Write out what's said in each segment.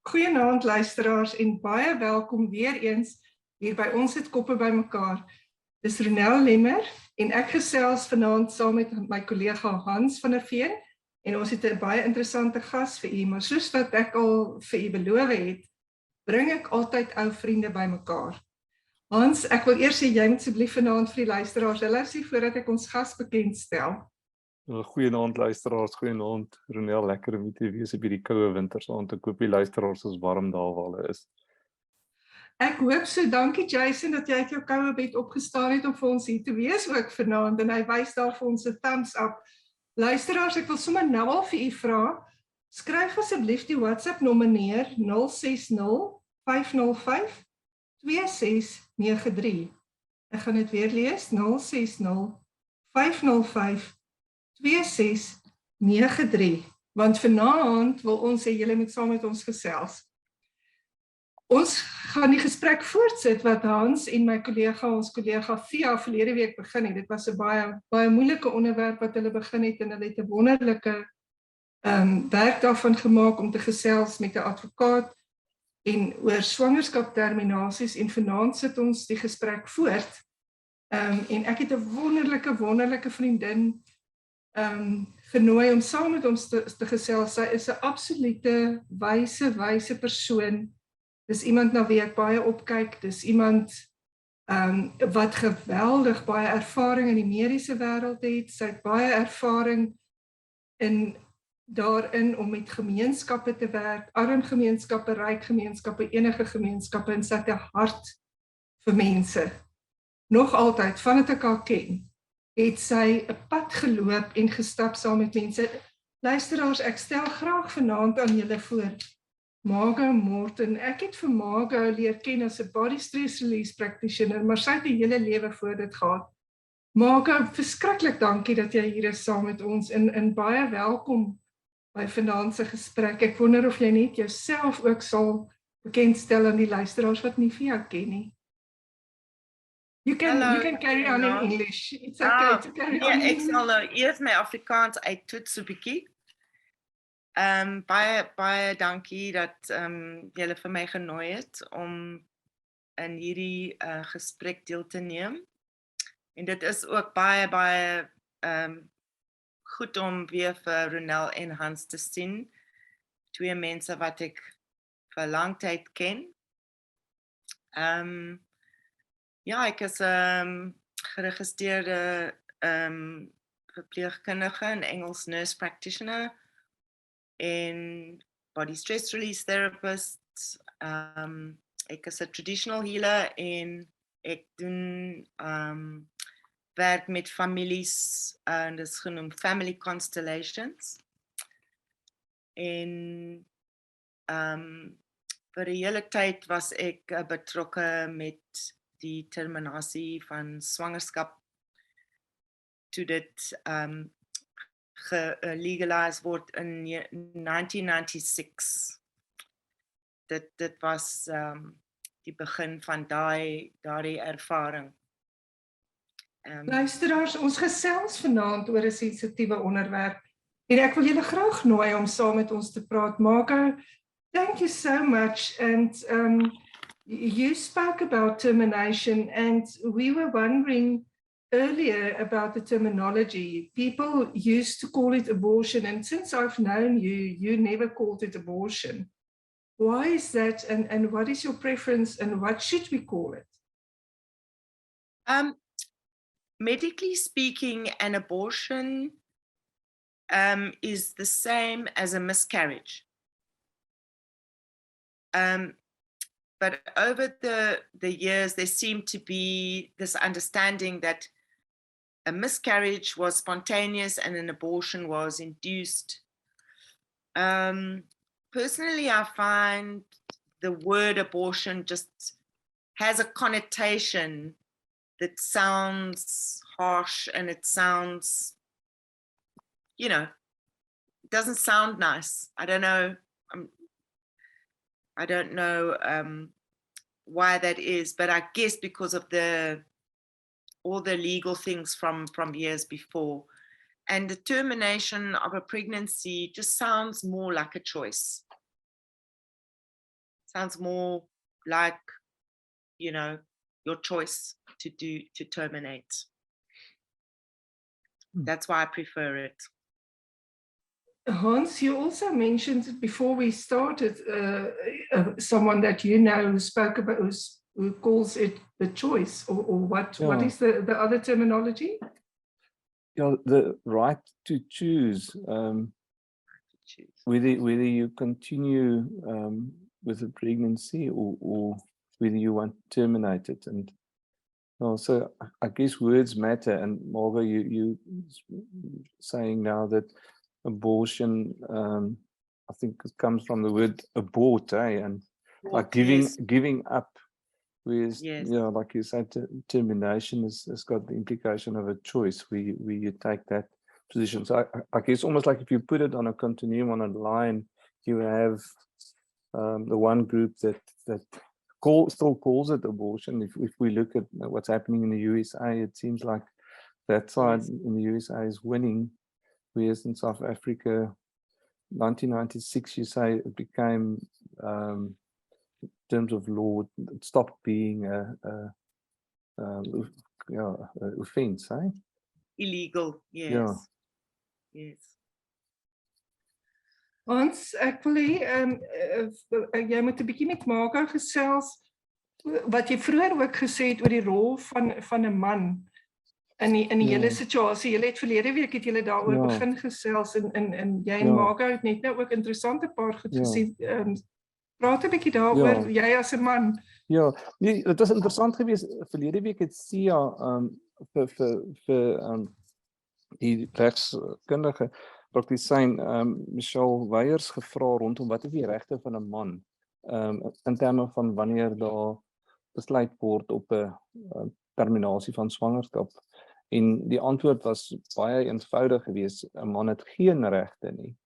Goeienaand luisteraars en baie welkom weer eens hier by Ons Sit Koppe Bymekaar. Dis Ronell Lemmer en ek gesels vanaand saam met my kollega Hans van der Veen en ons het 'n baie interessante gas vir u, maar soos wat ek al vir u beloof het, bring ek altyd ou vriende bymekaar. Hans, ek wil eers sê jy moet asseblief vanaand vir die luisteraars hulle sê voordat ek ons gas bekendstel. Goeienaand luisteraars, goeienaand Ronell, lekker om te wees op hierdie koue wintersaand. Ek hoop die luisteraars is warm daar waar hulle is. Ek hoop so, dankie Jason dat jy uit jou koue bed opgestaan het om vir ons hier te wees ook vanaand en hy wys daar vir ons 'n thumbs up. Luisteraars, ek wil sommer nou al vir u vra, skryf asseblief die WhatsApp nommer neer 060 505 2693. Ek gaan dit weer lees 060 505 2693, want vanaand wil ons hê julle moet saam met ons gesels. Ons gaan die gesprek voortsit wat Hans en ons kollega Via verlede week begin het. Dit was 'n baie moeilike onderwerp wat hulle begin het en hulle het 'n wonderlike werk daarvan gemaak om te gesels met 'n advokaat en oor swangerskap terminasies en vanaand sit ons die gesprek voort. En ek het 'n wonderlike vriendin genooi om saam met ons te gesels. Sy is 'n absolute wyse persoon. Dis iemand na wie ek baie opkyk. Dis iemand wat geweldig baie ervaring in die mediese wêreld het. Sy het baie ervaring daarin om met gemeenskappe te werk, arm gemeenskappe, ryk gemeenskappe, enige gemeenskappe, en sy het 'n hart vir mense. Nog altyd, vandat ek haar ken, het sy 'n pad geloop en gestap saam met mense. Luisteraars, ek stel graag vanaand aan julle voor Margo Morton. Ek het vir Margo leer ken as 'n body stress release practitioner, maar sy het 'n hele lewe voor dit gehad. Margo, verskriklik dankie dat jy hier is saam met ons en baie welkom by vanaand se gesprek. Ek wonder of jy net jouself ook sal bekendstel aan die luisteraars wat nie vir jou ken nie. You can carry on in English. It's okay to carry on in English. Ek sal nou eers my Afrikaans uittoets 'n bietjie. Baie dankie dat julle vir my genooi het om in hierdie gesprek deel te neem. En dit is ook baie goed om weer vir Ronell en Hans te sien. Twee mense wat ek vir lang tyd ken. Ja, ek is geregistreerde verpleegkundige en Engels nurse practitioner en body stress release therapist. Ek is 'n traditional healer en ek doen werk met families en dit is genoem family constellations. En vir 'n hele tyd was ek betrokke met die terminasie van swangerskap toe dit gelegalised word in 1996. Dit was die begin van daardie ervaring. Luisteraars, ons gesels vanaand oor 'n sensitiewe onderwerp en ek wil julle graag nooi om saam met ons te praat. Margo, thank you so much, and you spoke about termination, and we were wondering earlier about the terminology. People used to call it abortion, and since I've known you, you never called it abortion. Why is that, and what is your preference, and what should we call it? Medically speaking, an abortion is the same as a miscarriage. But over the years, there seemed to be this understanding that a miscarriage was spontaneous and an abortion was induced. Personally, I find the word abortion just has a connotation that sounds harsh and it sounds, it doesn't sound nice. I don't know why that is, but I guess because of all the legal things from years before. And the termination of a pregnancy just sounds more like a choice. Sounds more like, you know, your choice to terminate. That's why I prefer it. Hans, you also mentioned before we started someone that you know who spoke about, who calls it the choice, or what? Yeah. What is the other terminology? Yeah, the right to choose. Whether you continue with the pregnancy or whether you want to terminate it. And so I guess words matter. And Margo, you saying now that abortion, I think it comes from the word abort, and like giving up. Whereas, yeah, like you said, termination has got the implication of a choice where you take that position. So I guess almost like if you put it on a continuum, on a line, you have the one group that still calls it abortion. If we look at what's happening in the USA, it seems like that side in the USA is winning, whereas in South Africa, 1996, you say it became, in terms of law, it stopped being a offense, eh? Illegal, yes. Yeah. Yes. Hans, ek wil hê jy moet 'n bietjie met Margo gesels wat jy vroeër ook gesê het oor die rol van 'n man in die hele situasie. Julle het verlede week daaroor begin gesels en jy en Margo het net nou ook interessante paar goed gesê. Praat 'n bietjie daaroor, jy as 'n man. Ja, nee, dit was interessant geweest. Verlede week het Sia vir die regskundige praktisyn Michelle Weyers gevra rondom wat is die regte van 'n man in terme van wanneer daar besluit word op 'n terminasie van swangerskap. En die antwoord was baie eenvoudig geweest. 'n Man het geen regte nie.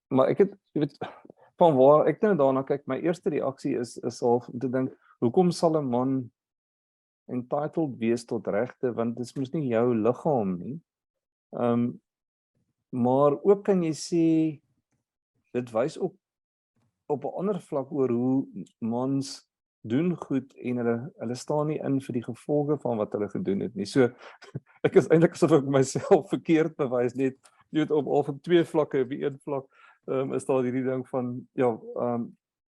Maar ek het, jy weet, van waar ek nou daarna kyk, my eerste reaksie is half om te dink, hoekom sal 'n man entitled wees tot regte, want dit is mos nie jou liggaam nie. Maar ook kan jy sê, dit wys ook op 'n ander vlak oor hoe mans doen goed en hulle staan nie in vir die gevolge van wat hulle gedoen het nie. So ek is eintlik asof ek myself verkeerd bewys, net jy weet, op twee vlakke. Op die een vlak is daar hierdie ding van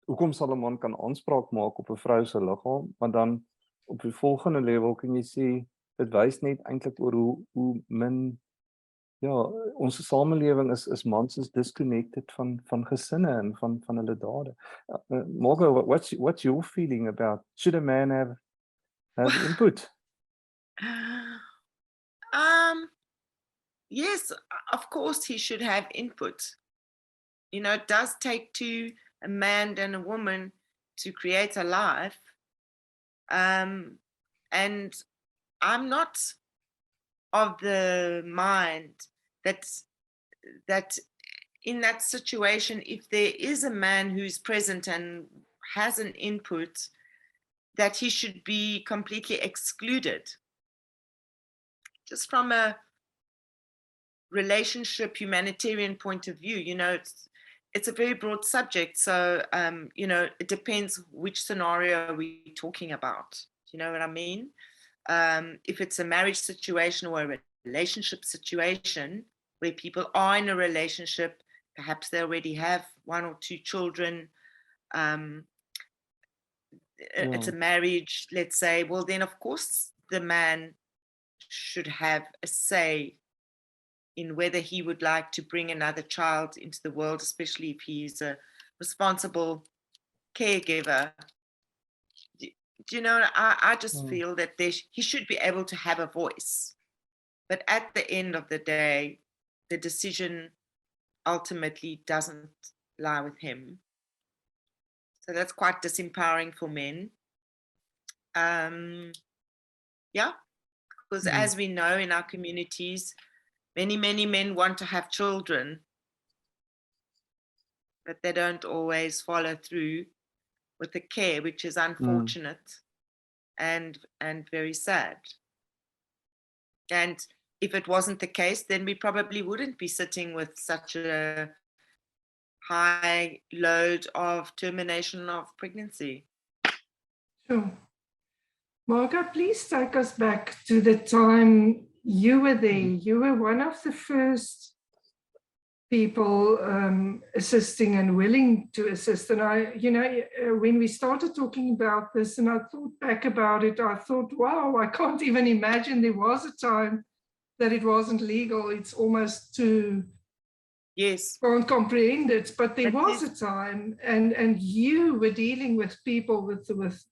hoekom sal 'n man kan aanspraak maak op 'n vrou se liggaam, maar dan op die volgende level kan jy sê dit wys net eintlik oor hoe min onze samelewing is mans is disconnected van gesinne en van hulle dade. Margo, what's your feeling about, should a man have input? Yes, of course he should have input. You know, it does take two, a man and a woman, to create a life. And I'm not of the mind that in that situation, if there is a man who's present and has an input, that he should be completely excluded. Just from a relationship humanitarian point of view, you know, it's a very broad subject. So, you know, it depends which scenario we're talking about. Do you know what I mean? If it's a marriage situation or a relationship situation where people are in a relationship, perhaps they already have one or two children, it's a marriage, let's say, well, then of course the man should have a say in whether he would like to bring another child into the world, especially if he's a responsible caregiver. Do you know, I just feel that he should be able to have a voice. But at the end of the day, the decision ultimately doesn't lie with him. So that's quite disempowering for men. Yeah, because as we know in our communities, many men want to have children, but they don't always follow through with the care, which is unfortunate and very sad. And if it wasn't the case, then we probably wouldn't be sitting with such a high load of termination of pregnancy. Sure. Margo, please take us back to the time you were there. You were one of the first people assisting and willing to assist. And when we started talking about this and I thought back about it, I thought, wow, I can't even imagine there was a time that it wasn't legal. It's almost too, yes, can't comprehend it, but there That was is- a time and you were dealing with people with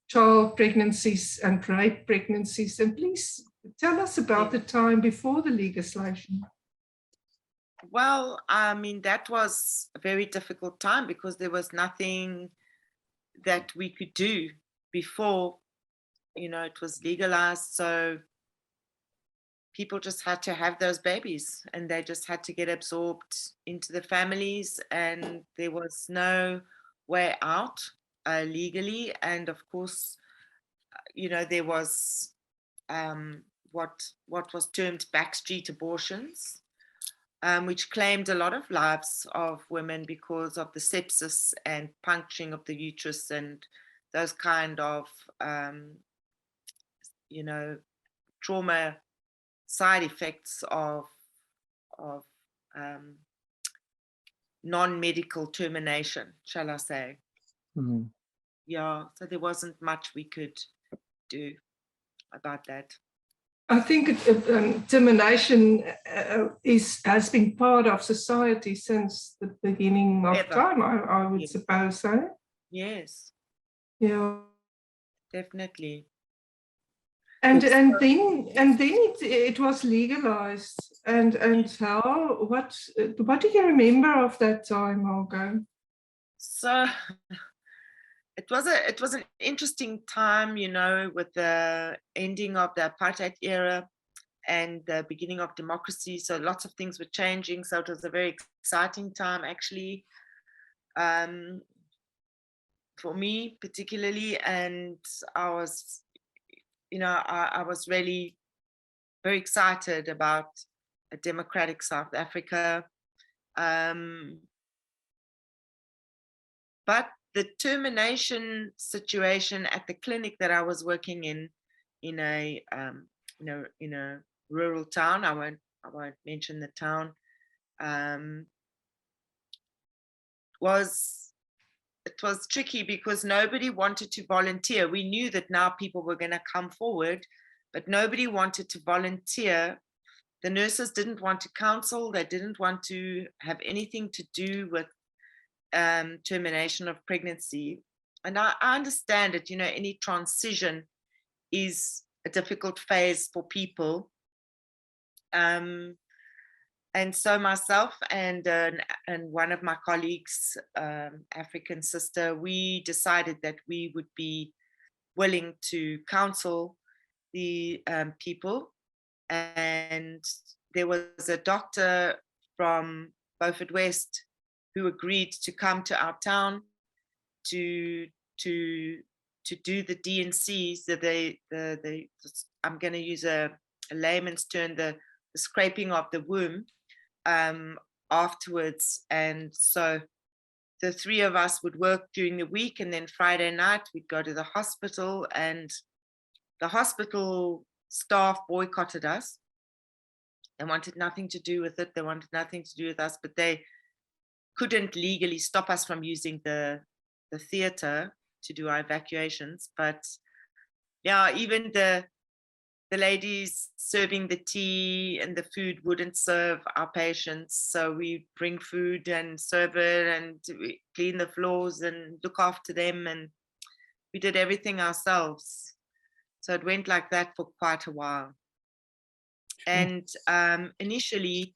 child pregnancies and rape pregnancies. And please tell us about the time before the legislation. Well, I mean, that was a very difficult time because there was nothing that we could do before, it was legalized. So people just had to have those babies and they just had to get absorbed into the families, and there was no way out legally. And of course, there was what was termed backstreet abortions, which claimed a lot of lives of women because of the sepsis and puncturing of the uterus and those kind of, trauma side effects of non-medical termination, shall I say. Mhm. Yeah, so there wasn't much we could do about that. I think termination has been part of society since the beginning of Ever. time, I would Yes. suppose so. Yes, Yeah. definitely. And Also- then it was legalized. And how, what do you remember of that time, Margo? So it was an interesting time, with the ending of the apartheid era and the beginning of democracy. So lots of things were changing. So it was a very exciting time, actually, for me particularly. And I was, I was really very excited about a democratic South Africa. But the termination situation at the clinic that I was working in a rural town, I won't mention the town, was tricky because nobody wanted to volunteer. We knew that now people were going to come forward, but nobody wanted to volunteer. The nurses didn't want to counsel. They didn't want to have anything to do with termination of pregnancy. And I understand it, any transition is a difficult phase for people. And so myself and one of my colleagues, African sister, we decided that we would be willing to counsel the people. And there was a doctor from Beaufort West who agreed to come to our town to do the DNCs, I'm going to use a layman's term, the scraping of the womb afterwards. And so the three of us would work during the week, and then Friday night we'd go to the hospital, and the hospital staff boycotted us. They wanted nothing to do with it. They wanted nothing to do with us, but they couldn't legally stop us from using the theater to do our evacuations. But yeah, even the ladies serving the tea and the food wouldn't serve our patients. So we bring food and serve it, and we clean the floors and look after them, and we did everything ourselves. So it went like that for quite a while. And initially,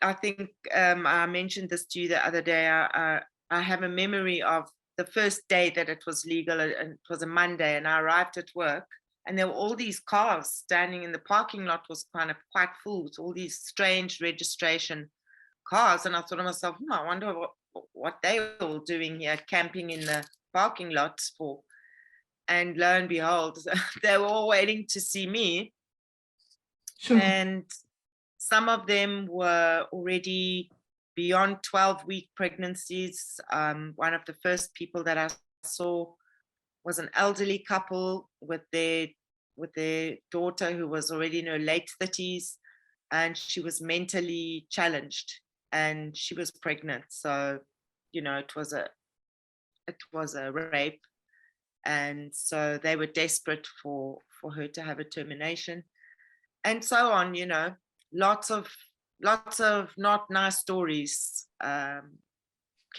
I think I mentioned this to you the other day. I have a memory of the first day that it was legal, and it was a Monday, and I arrived at work, and there were all these cars standing in the parking lot. Was kind of quite full with all these strange registration cars, and I thought to myself, I wonder what they were all doing here, camping in the parking lot for. And lo and behold, they were all waiting to see me. Sure. And some of them were already beyond 12-week pregnancies. One of the first people that I saw was an elderly couple with their daughter who was already in her late 30s, and she was mentally challenged and she was pregnant. So, you know, it was a rape. And so they were desperate for her to have a termination, and so on. You know, lots of not nice stories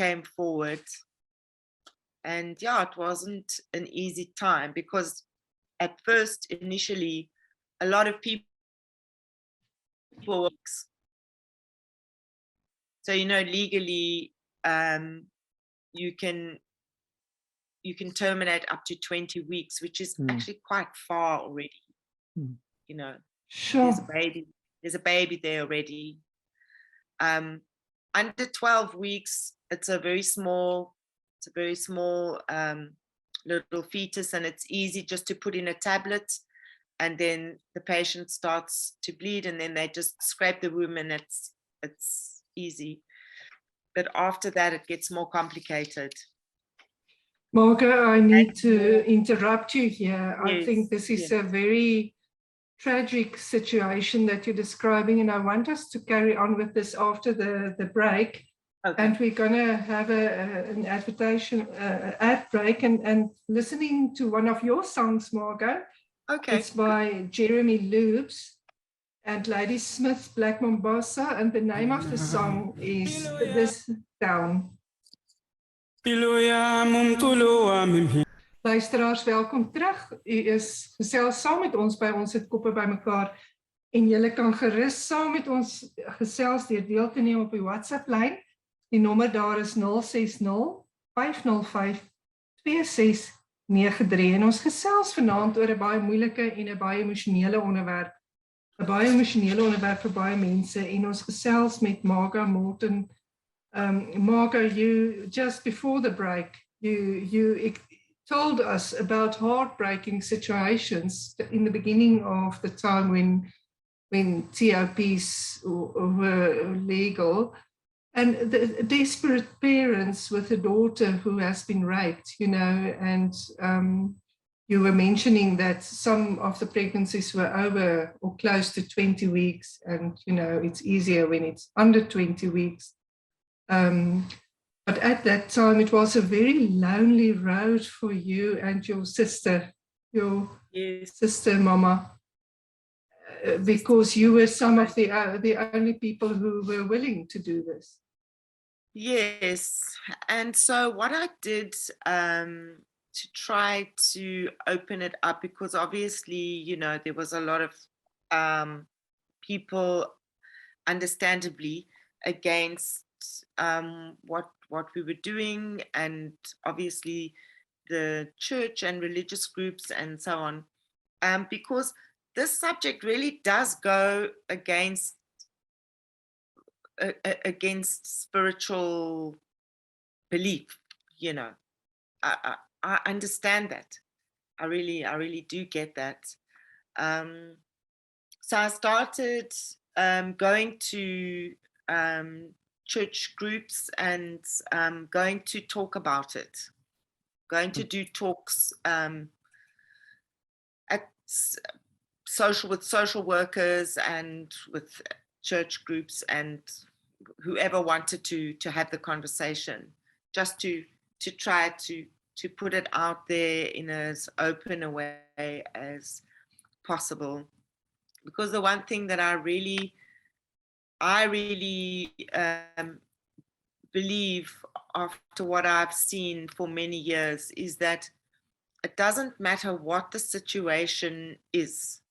came forward. And yeah, it wasn't an easy time, because at first, initially, a lot of people, so, you know, legally, you can terminate up to 20 weeks, which is actually quite far already. You know, Sure. there's a baby there already. Under 12 weeks, it's a very small little fetus, and it's easy just to put in a tablet, and then the patient starts to bleed, and then they just scrape the womb, and it's easy. But after that, it gets more complicated. Margo, I need to interrupt you here. Yes, I think this is a very tragic situation that you're describing, and I want us to carry on with this after the break. Okay. And we're going to have an ad break, and listening to one of your songs, Margo. Okay. It's by Jeremy Loobs and Lady Smith, Black Mombasa, and the name of the song is This Town. Luisteraars, welkom terug. U is gesels saam met ons by Ons Sit Koppe Bymekaar, en julle kan gerus saam met ons gesels deur deel te neem op die WhatsApp lyn. Die nommer daar is 060 505 2693, en ons gesels vanaand oor 'n baie moeilike en 'n baie emosionele onderwerp. 'n Baie emosionele onderwerp vir baie mense, en ons gesels met Margo Morton. Margo, you just before the break, you told us about heartbreaking situations in the beginning of the time when TOPs were legal, and the desperate parents with a daughter who has been raped, you know, and you were mentioning that some of the pregnancies were over or close to 20 weeks, and, you know, it's easier when it's under 20 weeks. But at that time, it was a very lonely road for you and your sister, sister Mama, because you were some of the only people who were willing to do this. Yes, and so what I did to try to open it up, because obviously, you know, there was a lot of people, understandably, against what we were doing, and obviously the church and religious groups and so on, because this subject really does go against spiritual belief. You know, I understand that. I really do get that. So I started going to church groups and going to talk about it, going to do talks with social workers and with church groups and whoever wanted to have the conversation, just to try to put it out there in as open a way as possible. Because the one thing that I really believe, after what I've seen for many years, is that it doesn't matter what the situation is.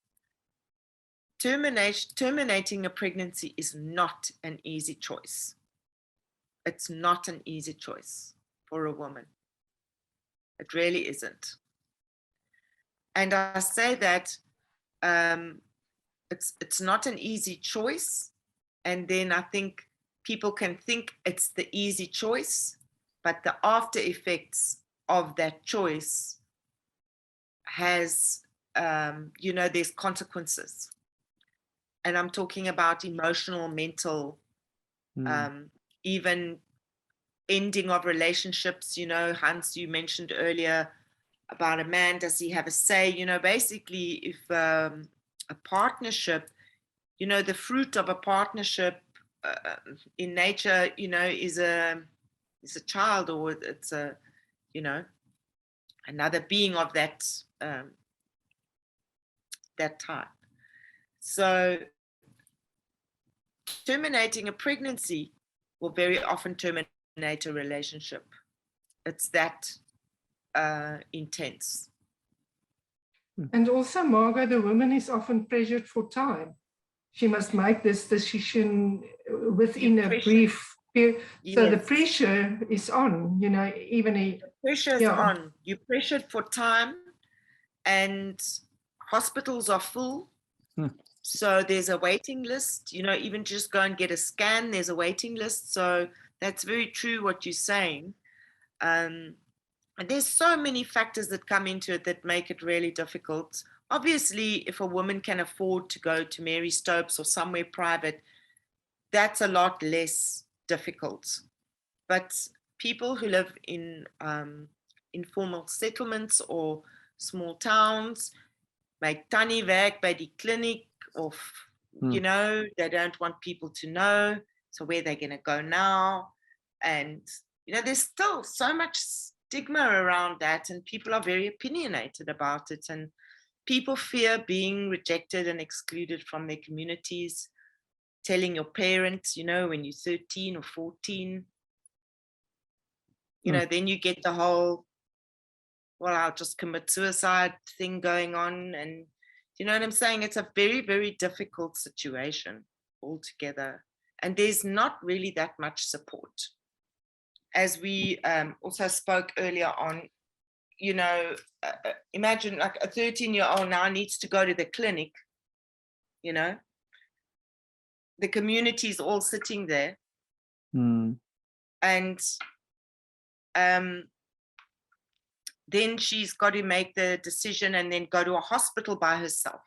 Terminating a pregnancy is not an easy choice. It's not an easy choice for a woman. It really isn't. And I say that it's not an easy choice. And then I think people can think it's the easy choice, but the after effects of that choice has, you know, there's consequences. And I'm talking about emotional, mental even ending of relationships. You know, Hans, you mentioned earlier about a man, does he have a say? You know, basically, if a partnership, you know, the fruit of a partnership in nature, you know, is a child, or it's a, you know, another being of that that type. So terminating a pregnancy will very often terminate a relationship. It's that intense. And also, Margo, the woman is often pressured for time. She must make this decision within a brief period. So the pressure is on, you know, even the pressure is on. You're pressured for time, and hospitals are full. So there's a waiting list, you know, even just go and get a scan, there's a waiting list. So that's very true what you're saying. And there's so many factors that come into it that make it really difficult. Obviously, if a woman can afford to go to Mary Stopes or somewhere private, that's a lot less difficult. But people who live in informal settlements or small towns, by tannie werk by die clinic, or you know, they don't want people to know, so where they're going to go now. And you know, there's still so much stigma around that, and people are very opinionated about it, and people fear being rejected and excluded from their communities. Telling your parents, you know, when you're 13 or 14, you know, then you get the whole, well, I'll just commit suicide thing going on. And you know what I'm saying? It's a very, very difficult situation altogether. And there's not really that much support. As we also spoke earlier on, you know, imagine like a 13-year-old now needs to go to the clinic, you know, the community's all sitting there. And then she's got to make the decision and then go to a hospital by herself,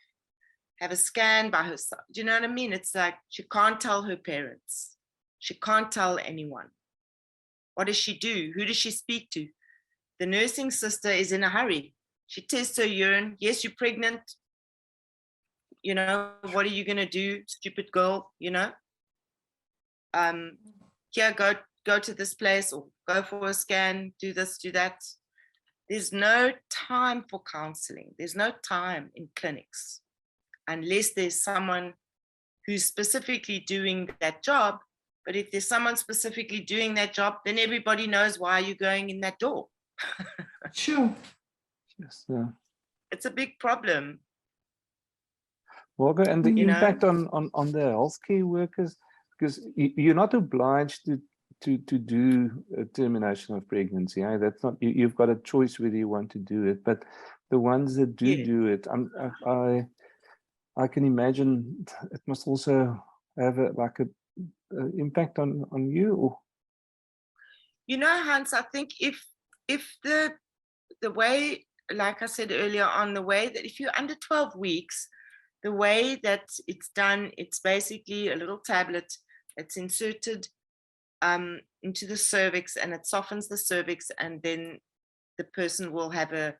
have a scan by herself. Do you know what I mean? It's like she can't tell her parents. She can't tell anyone. What does she do? Who does she speak to? The nursing sister is in a hurry. She tests her urine. Yes, you're pregnant. You know, what are you going to do, stupid girl? You know? Here, go to this place, or go for a scan, do this, do that. There's no time for counseling. There's no time in clinics unless there's someone who's specifically doing that job. But if there's someone specifically doing that job, then everybody knows why you're going in that door. Sure. Yes, yeah. It's a big problem. Margo, and the impact on the healthcare workers, because you're not obliged to do a termination of pregnancy. That's not, you've got a choice whether you want to do it, but the ones that do it, I can imagine it must also have a impact on you. Or... You know, Hans, I think if the way, like I said earlier on, the way that if you're under 12 weeks, the way that it's done, it's basically a little tablet that's inserted into the cervix, and it softens the cervix, and then the person will have a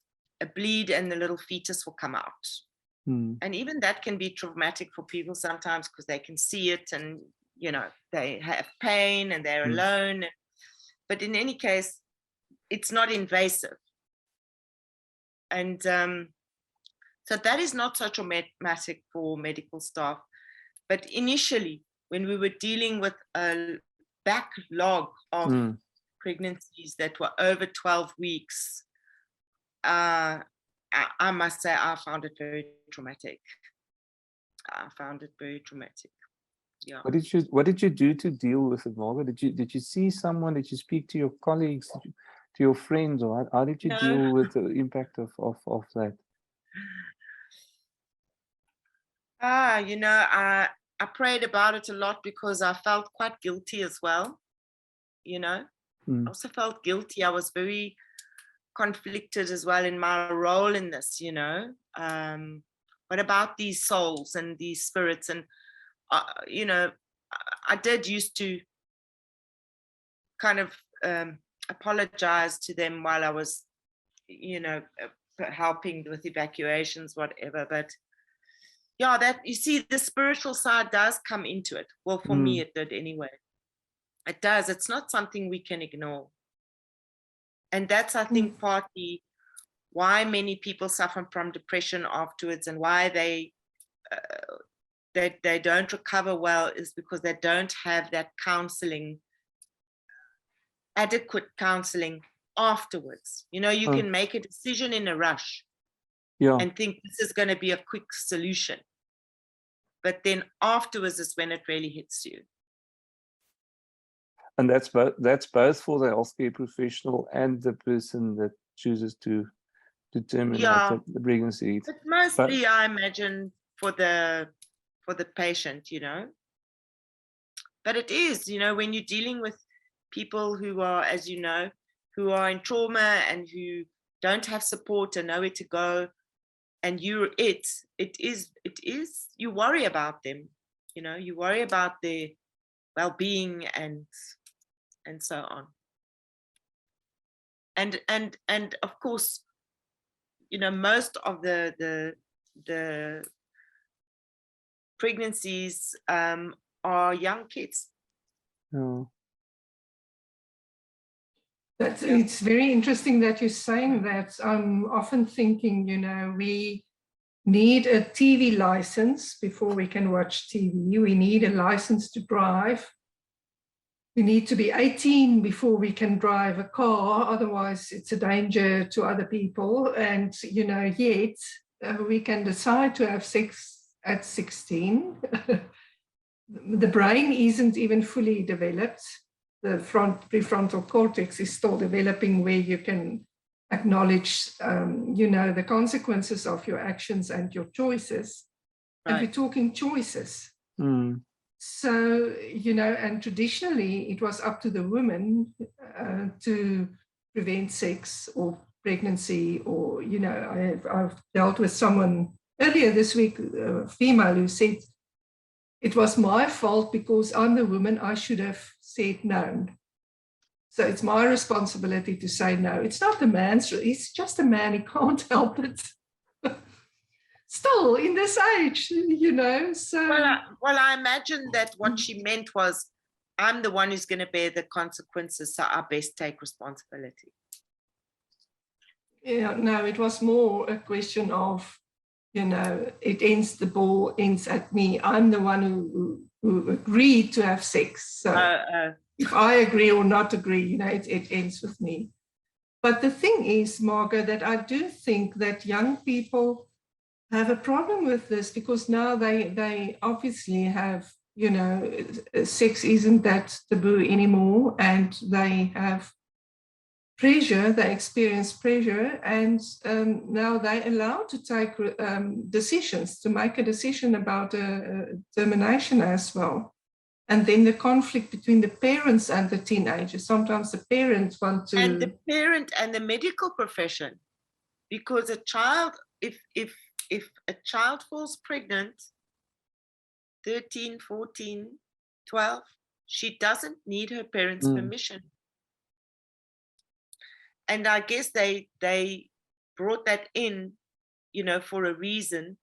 bleed and the little fetus will come out. And even that can be traumatic for people sometimes, because they can see it, and you know, they have pain and they're alone. But in any case, it's not invasive. And so that is not so traumatic for medical staff. But initially, when we were dealing with a backlog of pregnancies that were over 12 weeks, I must say I found it very traumatic. I found it very traumatic. Yeah. What did you do to deal with it, Margo? Did you see someone? Did you speak to your colleagues, to your friends, or how did you deal with the impact of that? You know, I prayed about it a lot, because I felt quite guilty as well. You know, I also felt guilty. I was very conflicted as well in my role in this, you know. What about these souls and these spirits? And, you know, I did used to kind of apologize to them while I was, you know, helping with evacuations, whatever. But yeah, that, you see, the spiritual side does come into it. Well, for me, it did anyway. It does. It's not something we can ignore. And that's, I think, partly why many people suffer from depression afterwards, and why they don't recover well, is because they don't have that counseling, adequate counseling afterwards. You know, you can make a decision in a rush and think this is going to be a quick solution. But then afterwards is when it really hits you. And that's both for the healthcare professional and the person that chooses to terminate the pregnancy. But mostly, I imagine, for the patient, you know. But it is, you know, when you're dealing with people who are, as you know, who are in trauma and who don't have support and nowhere to go, and it is, you worry about them, you know, you worry about their well-being and so on. And of course, you know, most of the pregnancies are young kids. Yeah. It's very interesting that you're saying that. I'm often thinking, you know, we need a TV license before we can watch TV. We need a license to drive. We need to be 18 before we can drive a car, otherwise it's a danger to other people. And, you know, yet we can decide to have sex at 16. The brain isn't even fully developed. The prefrontal cortex is still developing, where you can acknowledge, you know, the consequences of your actions and your choices. Right. And we're talking choices. So, you know, and traditionally it was up to the woman to prevent sex or pregnancy, or, you know, I've dealt with someone earlier this week, a female, who said, it was my fault because I'm the woman, I should have said no. So it's my responsibility to say no. It's not the man's, he's just a man, he can't help it. Still in this age, you know. So well, I imagine that what she meant was, I'm the one who's going to bear the consequences, so I best take responsibility. Yeah, no, it was more a question of, you know, the ball ends at me. I'm the one who agreed to have sex. So if I agree or not agree, you know, it ends with me. But the thing is, Margo, that I do think that young people have a problem with this, because now they obviously have, you know, sex isn't that taboo anymore, and they have pressure, they experience pressure, and now they're allowed to take decisions, to make a decision about termination as well. And then the conflict between the parents and the teenagers. Sometimes the parents want to... And the parent and the medical profession, because a child, if a child falls pregnant, 13, 14, 12, she doesn't need her parents' permission. And I guess they brought that in, you know, for a reason.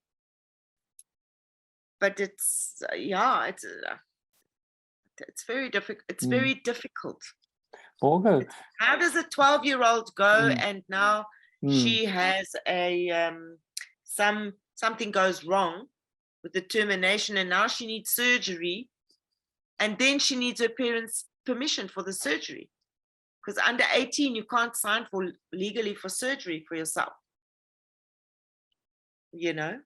But it's it's very difficult. It's very difficult. Margo, how does a 12-year-old go and now she has a something goes wrong with the termination, and now she needs surgery, and then she needs her parents' permission for the surgery, because under 18 you can't sign legally for surgery for yourself, you know.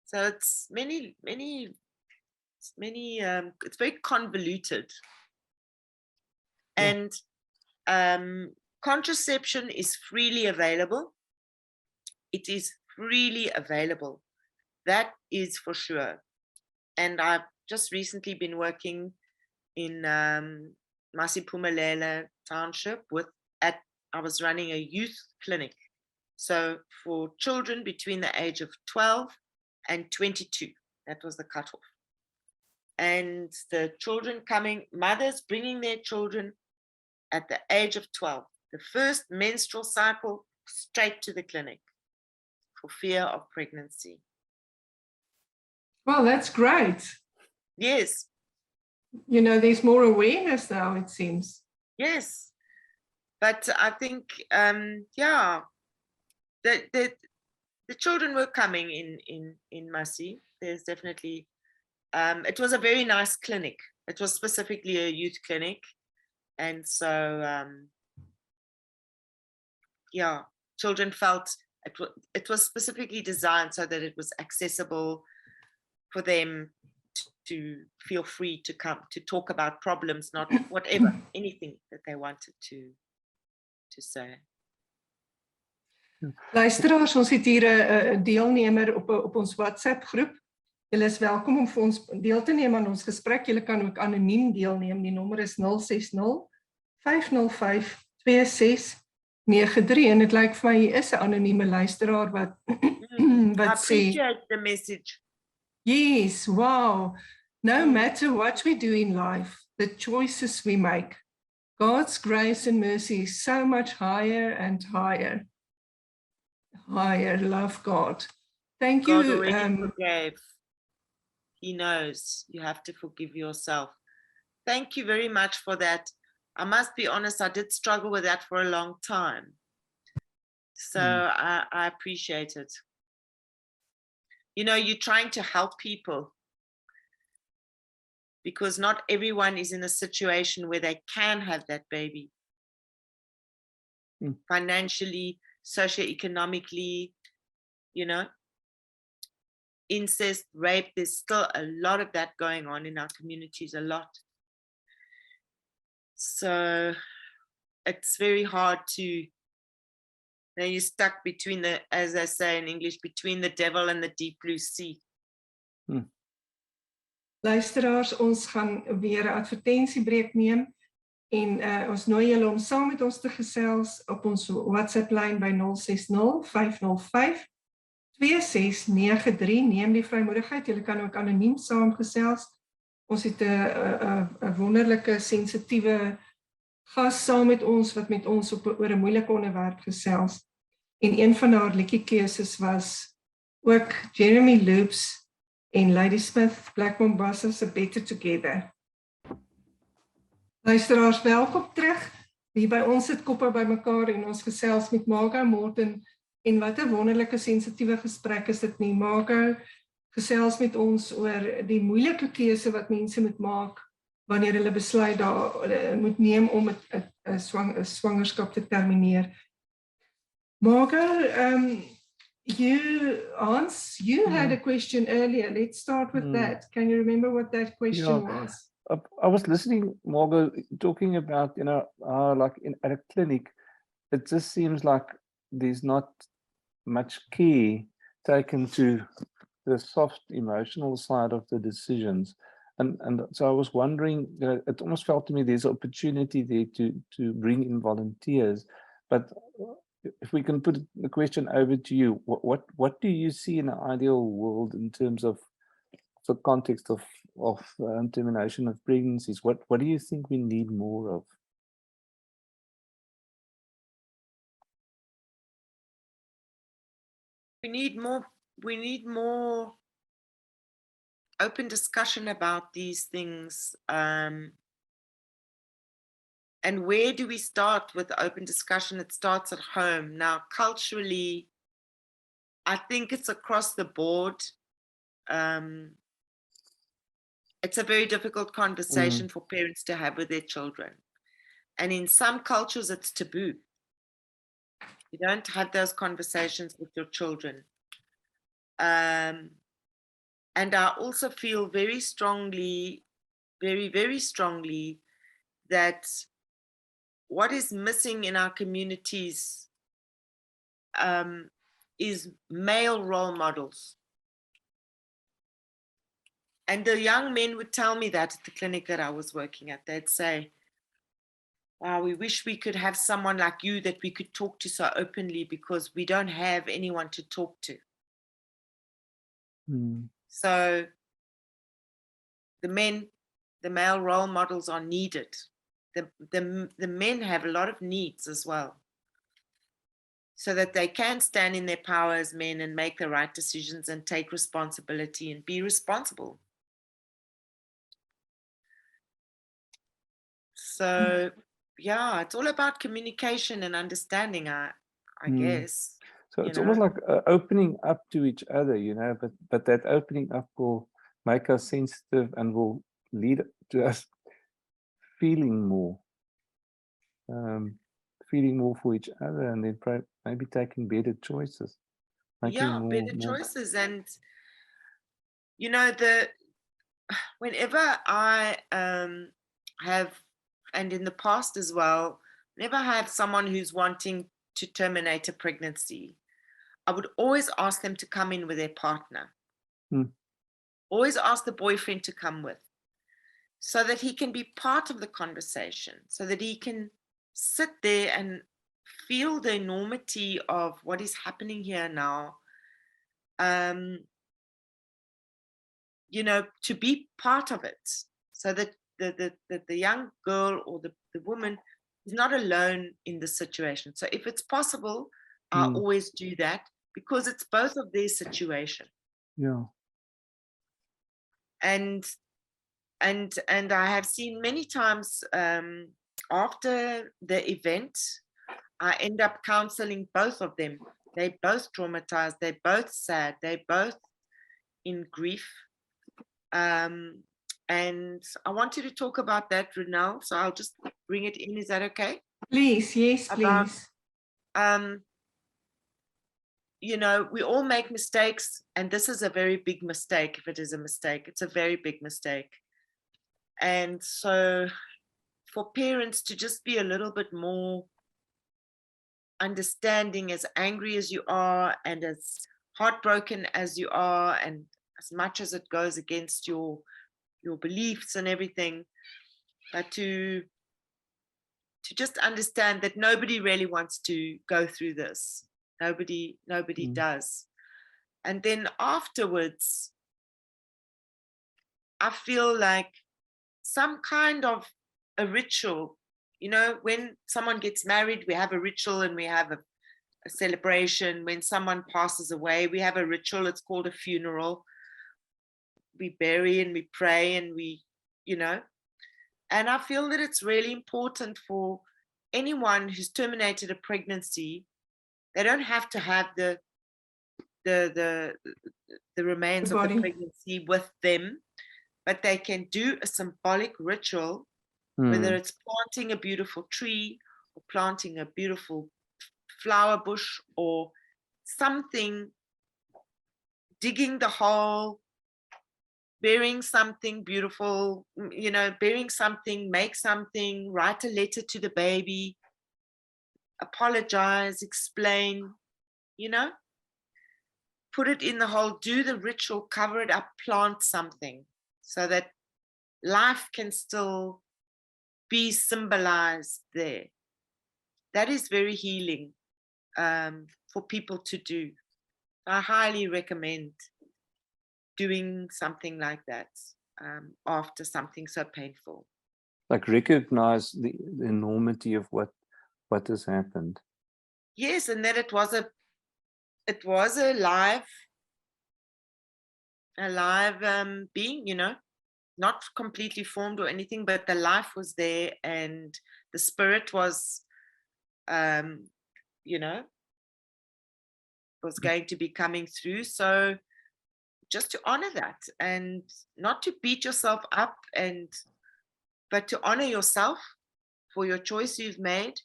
So it's it's very convoluted. And contraception is freely available. It is freely available. That is for sure. And I've just recently been working in Masiphumelele Township I was running a youth clinic. So for children between the age of 12 and 22, that was the cutoff. And the children mothers bringing their children at the age of 12, the first menstrual cycle, straight to the clinic for fear of pregnancy. Well, that's great. Yes, You know, there's more awareness now, it seems. yes. But I think, yeah, the children were coming in Massey. There's definitely, it was a very nice clinic. It was specifically a youth clinic. And so, yeah, children felt it was specifically designed so that it was accessible for them to feel free to come to talk about problems, not whatever, anything that they wanted to say. Luisteraars, ons het hier 'n deelnemer op ons WhatsApp groep. Julle is welkom om vir ons deel te neem aan ons gesprek. Julle kan ook anoniem deelneem. Die nommer is 060 505 2693 en dit lyk vir my hier is 'n anonieme luisteraar wat wat sê, I appreciate the message. yes, wow. No matter what we do in life, the choices we make, God's grace and mercy is so much higher and higher. Higher, love God. Thank God you. already forgave. He knows you have to forgive yourself. Thank you very much for that. I must be honest, I did struggle with that for a long time. So I appreciate it. You know, you're trying to help people because not everyone is in a situation where they can have that baby. Financially, socioeconomically, you know, incest, rape, there's still a lot of that going on in our communities, a lot. So it's very hard to, you know, you're stuck between the, as I say in English, between the devil and the deep blue sea. Luisteraars, ons gaan weer 'n advertensiebreek neem en ons nooi julle om saam met ons te gesels op ons WhatsApp lyn by 060 505 2693. Neem die vrymoedigheid, julle kan ook anoniem saamgesels. Ons het 'n wonderlike sensitiewe gas saam met ons wat met ons oor 'n moeilike onderwerp gesels. En een van haar liedjiekeuses was ook Jeremy Loops en Lady Smith, Black Mombassa's A Better Together. Luisteraars, welkom terug hier by Ons Sit Koppe Bymekaar en ons gesels met Margo Morton. En wat 'n wonderlike sensitiewe gesprek is dit nie. Margo gesels met ons oor die moeilike keuse wat mense moet maak wanneer hulle besluit daar moet neem om 'n swangerskap te termineer. Margo, Hans, you had a question earlier. Let's start with that. Can you remember what that question was? I was listening, Margo, talking about, you know, like at a clinic, it just seems like there's not much care taken to the soft emotional side of the decisions. And so I was wondering, you know, it almost felt to me there's an opportunity there to bring in volunteers. But if we can put the question over to you, what do you see in an ideal world in terms of the context of termination of pregnancies? What do you think we need more of? We need more open discussion about these things. And where do we start with open discussion? It starts at home. Now, culturally, I think it's across the board. It's a very difficult conversation for parents to have with their children. And in some cultures, it's taboo. You don't have those conversations with your children. And I also feel very strongly, very, very strongly that what is missing in our communities is male role models. And the young men would tell me that at the clinic that I was working at. They'd say, wow, we wish we could have someone like you that we could talk to so openly because we don't have anyone to talk to. So the male role models are needed. the men have a lot of needs as well, so that they can stand in their power as men and make the right decisions and take responsibility and be responsible. So yeah, it's all about communication and understanding, I guess. So it's almost like opening up to each other, you know, but that opening up will make us sensitive and will lead to us feeling more for each other, and then maybe taking better choices. Better choices. And you know, whenever I have, and in the past as well, whenever I have someone who's wanting to terminate a pregnancy, I would always ask them to come in with their partner. Always ask the boyfriend to come with, so that he can be part of the conversation, so that he can sit there and feel the enormity of what is happening here now. You know, to be part of it, so that the young girl or the woman is not alone in the situation. So if it's possible, I always do that, because it's both of their situation. Yeah. And I have seen many times after the event, I end up counseling both of them. They're both traumatized, they're both sad, they're both in grief. And I wanted to talk about that, Ronell, so I'll just bring it in. Is that okay? Please, yes, please. You know, we all make mistakes, and this is a very big mistake. If it is a mistake, it's a very big mistake. And so for parents to just be a little bit more understanding, as angry as you are and as heartbroken as you are, and as much as it goes against your beliefs and everything, but to just understand that nobody really wants to go through this. Nobody does. And then afterwards, I feel like some kind of a ritual. You know, when someone gets married, we have a ritual and we have a celebration. When someone passes away, we have a ritual. It's called a funeral. We bury and we pray and we, you know, and I feel that it's really important for anyone who's terminated a pregnancy. They don't have to have the remains of the pregnancy with them, but they can do a symbolic ritual, whether it's planting a beautiful tree or planting a beautiful flower bush or something, digging the hole, burying something beautiful, you know, burying something, make something, write a letter to the baby, apologize, explain, you know, put it in the hole, do the ritual, cover it up, plant something, so that life can still be symbolized there. That is very healing for people to do. I highly recommend doing something like that after something so painful. Like recognize the enormity of what has happened. Yes, and that it was a live being, you know, not completely formed or anything, but the life was there and the spirit was, you know, was going to be coming through. So just to honor that, and not to beat yourself up, but to honor yourself for your choice you've made,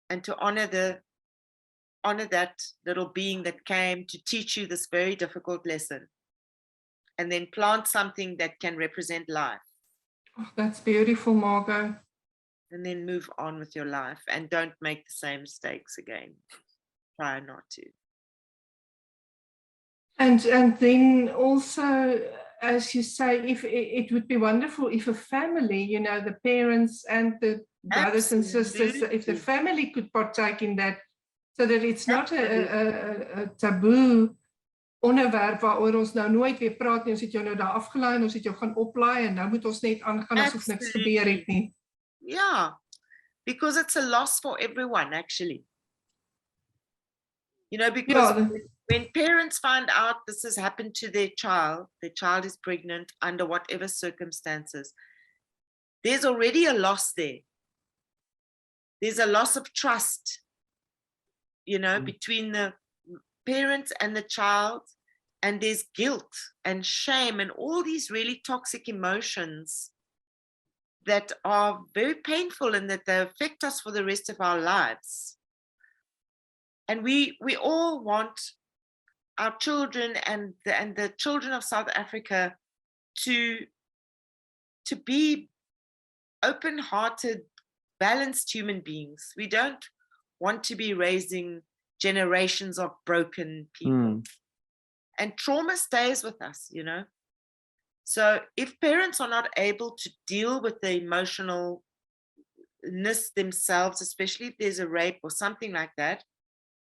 and to honor that little being that came to teach you this very difficult lesson, and then plant something that can represent life. Oh, that's beautiful, Margo. And then move on with your life, and don't make the same mistakes again. Try not to. And then also, as you say, if it would be wonderful if a family, you know, the parents and the brothers and sisters, if the family could partake in that, so that it's not a taboo onderwerp waaroor ons nou nooit weer praat nie. Ons het jou nou daar afgelaai en ons het jou gaan oplaai en nou moet ons net aangaan asof niks gebeur het nie. Yeah, because it's a loss for everyone, actually. You know, because Yeah. when parents find out this has happened to their child is pregnant under whatever circumstances, there's already a loss there. There's a loss of trust, you know, between the parents and the child, and there's guilt and shame and all these really toxic emotions that are very painful and that they affect us for the rest of our lives. And we all want our children and the children of South Africa to be open-hearted, balanced human beings. We don't want to be raising generations of broken people. And trauma stays with us, you know. So if parents are not able to deal with the emotionalness themselves, especially if there's a rape or something like that,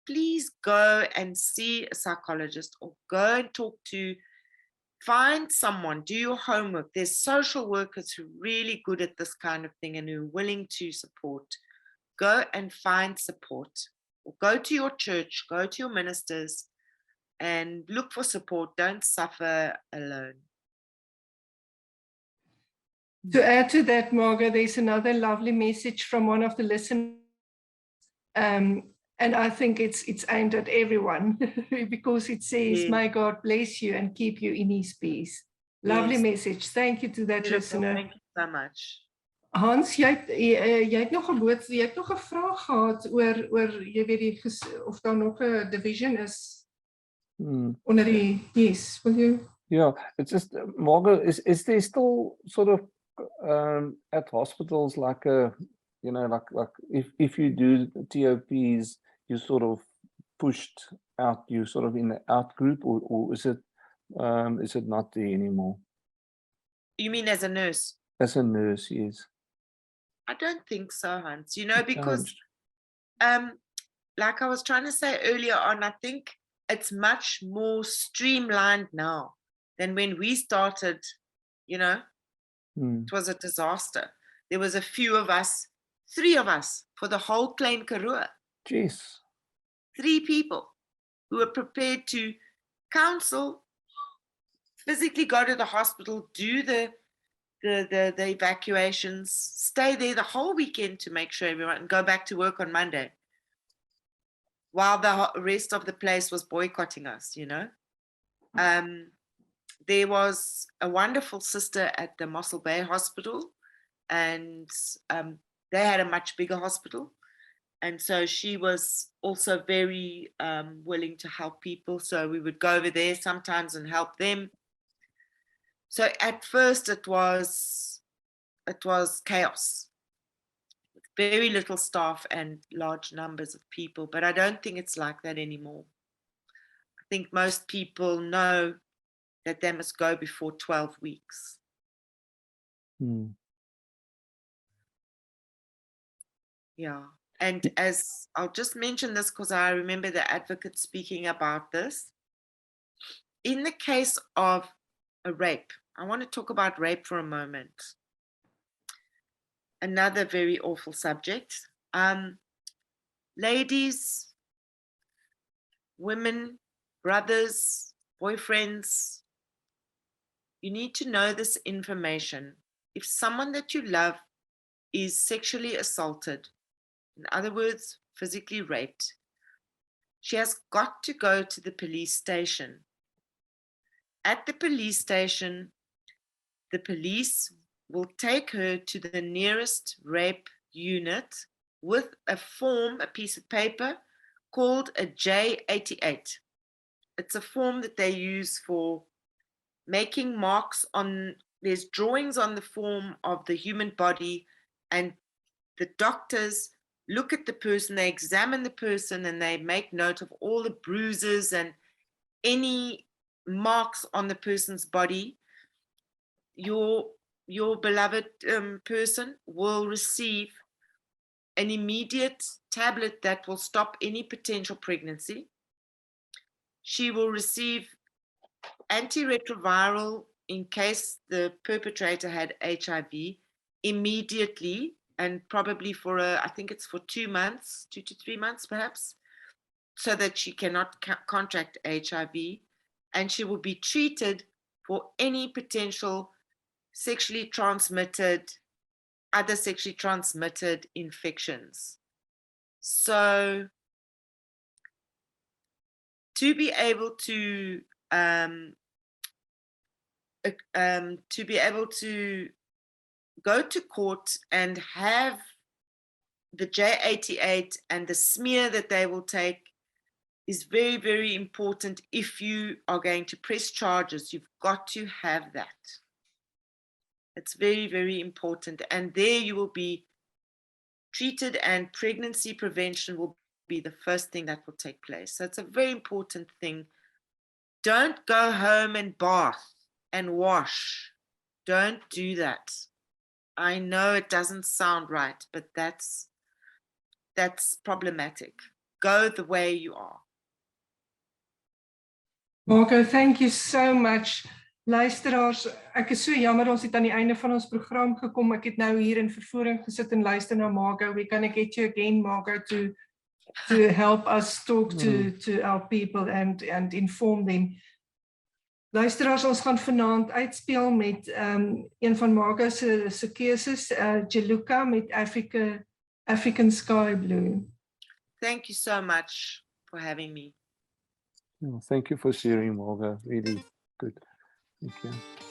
please go and see a psychologist or go and find someone, do your homework. There's social workers who are really good at this kind of thing and who are willing to support. Go and find support, or go to your church, go to your ministers and look for support. Don't suffer alone. To add to that, Margo, there's another lovely message from one of the listeners. And I think it's aimed at everyone because it says, may God bless you and keep you in his peace. Lovely message. Thank you to that listener. Thank you so much. Hans, jy het nog 'n vraag gehad oor jy weet of daar nog 'n division is onder die yes, will you? Yeah, it's just Margo, is there still sort of at hospitals like a, you know, like if you do TOPs, you sort of pushed out, you sort of in the out group, or is it not there anymore? You mean as a nurse? As a nurse, yes. I don't think so, Hans. You know, because like I was trying to say earlier on, I think it's much more streamlined now than when we started, you know. It was a disaster. There was a few of us, 3 of us for the whole Klein Karoo. Jeez. 3 people who were prepared to counsel, physically go to the hospital, do the evacuations, stay there the whole weekend to make sure everyone, and go back to work on Monday, while the rest of the place was boycotting us, you know. There was a wonderful sister at the Mossel Bay Hospital, and they had a much bigger hospital. And so she was also very willing to help people. So we would go over there sometimes and help them. So at first it was chaos, with very little staff and large numbers of people. But I don't think it's like that anymore. I think most people know that they must go before 12 weeks. Yeah. And as I'll just mention this because I remember the advocate speaking about this. In the case of a rape, I want to talk about rape for a moment. Another very awful subject. Ladies, women, brothers, boyfriends, you need to know this information. If someone that you love is sexually assaulted, in other words, physically raped, she has got to go to the police station. At the police station, the police will take her to the nearest rape unit with a form, a piece of paper called a J88. It's a form that they use for making marks on, there's drawings on the form of the human body, and the doctors look at the person, they examine the person, and they make note of all the bruises and any marks on the person's body. Your beloved person will receive an immediate tablet that will stop any potential pregnancy. She will receive antiretroviral in case the perpetrator had HIV immediately and probably for I think it's for 2 months, 2 to 3 months perhaps, so that she cannot contract HIV, and she will be treated for any potential other sexually transmitted infections. So to be able to go to court and have the J88 and the smear that they will take is very, very important. If you are going to press charges, you've got to have that. It's very, very important. And there you will be treated, and pregnancy prevention will be the first thing that will take place. So it's a very important thing. Don't go home and bath and wash. Don't do that. I know it doesn't sound right, but that's problematic. Go the way you are. Margo, thank you so much. Luisteraars, ek is so jammer ons het aan die einde van ons program gekom. Ek het nou hier in vervoering gesit en luister na Margo. We can get you again, Margo, to help us talk to our people and inform them. Luisteraars, ons gaan vanaand uitspeel met een van Margo se keuses, Jaluka met African Sky Blue. Thank you so much for having me. Thank you for sharing, Margo. Really good. Thank you.